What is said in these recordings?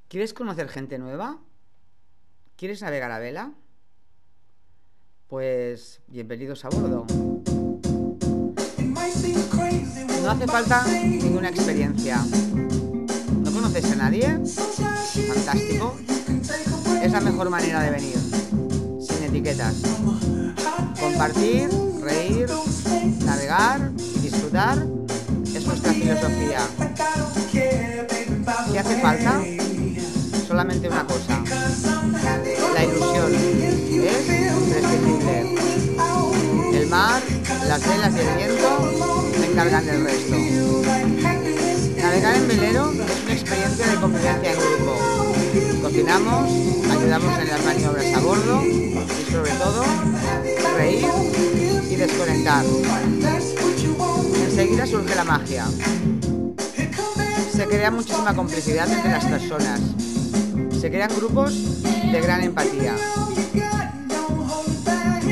¿Quieres conocer gente nueva? ¿Quieres navegar a vela? Pues bienvenidos a bordo. No hace falta ninguna experiencia. ¿No conoces a nadie? Fantástico. Es la mejor manera de venir, sin etiquetas. Compartir, reír, navegar y disfrutar es nuestra filosofía. ¿Qué hace falta? Solamente una cosa: la ilusión. Es imprescindible. El mar, las velas y el viento se encargan del resto. Navegar en velero es una experiencia de convivencia en grupo. Cocinamos, ayudamos en las maniobras a bordo y, sobre todo, reír y desconectar. Enseguida surge la magia. Se crea muchísima complicidad entre las personas. Se crean grupos de gran empatía.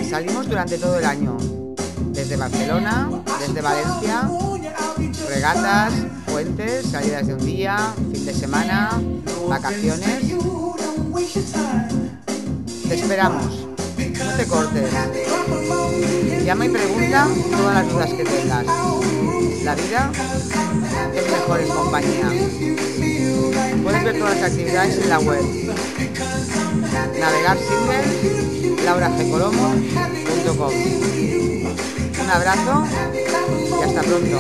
Salimos durante todo el año, desde Barcelona, desde Valencia, regatas, puentes, salidas de un día, fin de semana, vacaciones. Te esperamos, no te cortes. Llama y pregunta todas las dudas que tengas. La vida es mejor en compañía. Puedes ver todas las actividades en la web. Navegar single, lauragcolomo.com. Un abrazo y hasta pronto.